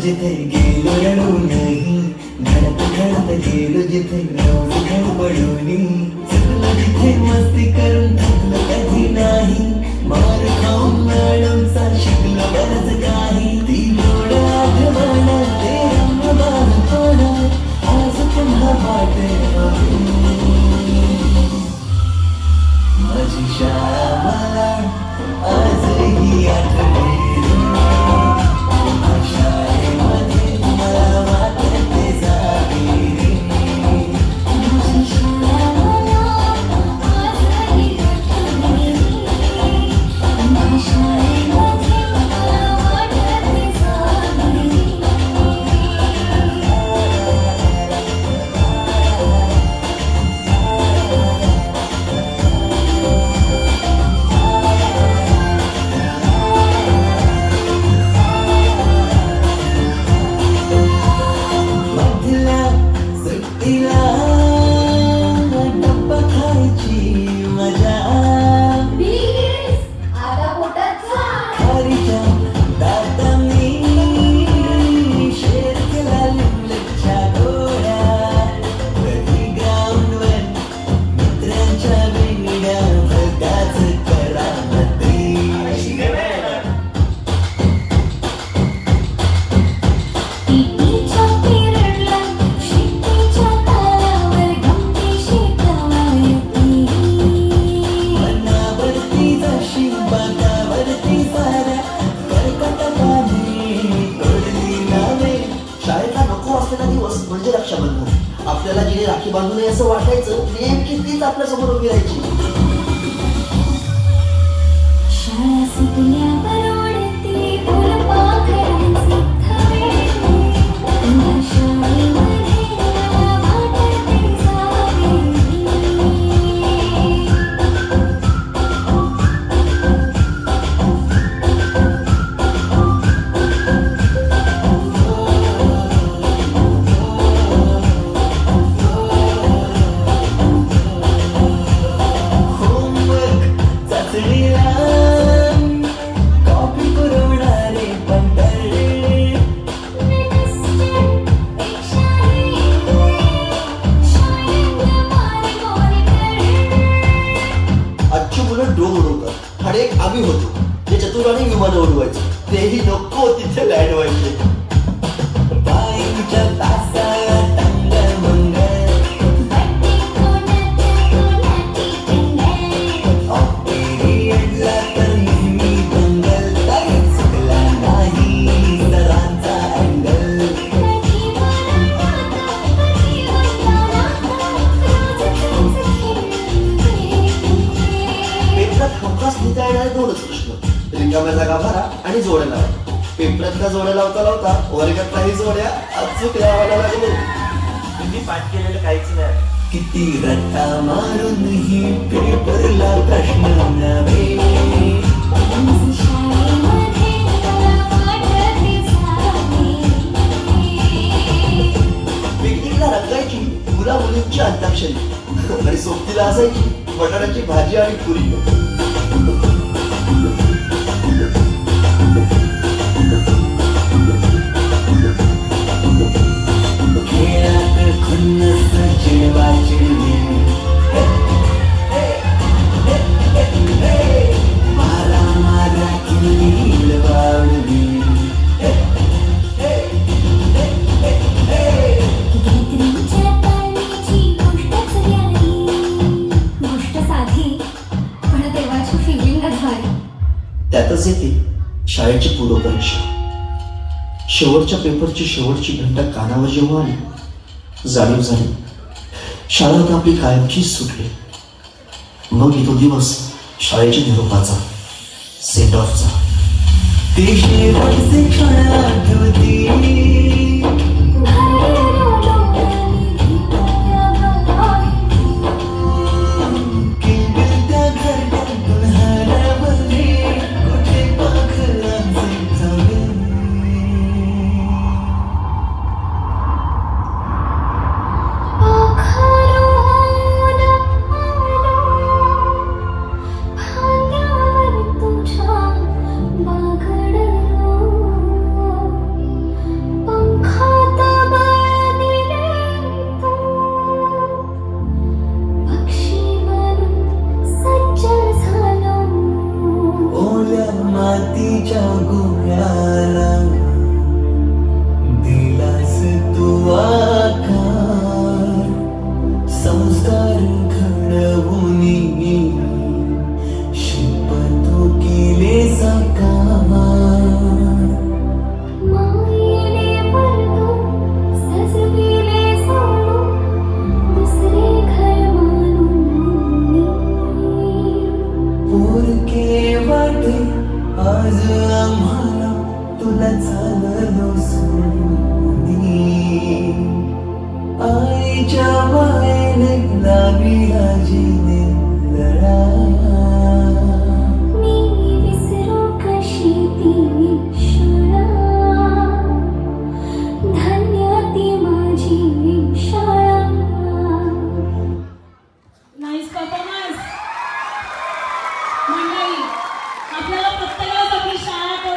जिथे गेलो रडूनही, घडत घडत गेलो जिथे रोज गडबडूनी, चुकलो जिथे मस्ती करून थकलो कधी नाही, मार खाऊन मॅडमचा शिकलो बरंच काही, ती गोड आठवण ते रंग बालपण आज पुन्हा वाटे माझी शाळा मला आजही आठवते. शाळेमध्ये मला वाटते जावे रे. माझी शाळा मला आजही आठवते. माझ्या शाळेमध्ये मला वाटते जावे रे. आपल्याला जिने राखी बांधू नये असं वाटायचं, नेमकी तीच आपल्या समोर उभी राहायची. शाळा सुटल्यावर ओढते फुलपाखरांचे थवे, त्या शाळेमध्ये मला वाटते जावे आम्ही होतो जे चतुराने विमान उडवायचे, तेही नको तिथे लँड व्हायचे. दोनच प्रश्न, रिकाम्या जागा भरा आणि जोड्या लावा. पेपरातल्या जोड्या लावता लावता वर्गातल्याही जोड्या अचूक लावायला लागलो. तुम्ही पाठ केलेलं काहीच नाही. किती रट्टा मारून ही पेपरला प्रश्न नव्हे. पिकनिकला रंगायची मुला मुलींची अंताक्षरी आणि सोबतीला असायची बटाट्याची भाजी आणि पुरी. त्यातच येते शाळेची पूर्वपरीक्षा. शेवटच्या पेपरची शेवटची घंटा कानावर जेव्हा आली, जाणीव झाली शाळा आता आपली कायमचीच सुटली. मग येतो दिवस शाळेच्या निरोपाचा, सेंड ऑफचा. ते शेवटचे क्षण आठवतील. आईच्या गोळ्याला दिलास तू आकार, संस्कार घडवुनी शिल्प तू केले साकार. मायेने वर्ग सजविले सोडून दुसरे घर मानून पोरके वाटे आज आम्हाला तुला चाललो सोनी. आईच्या मायेने लावी राजीने लढा.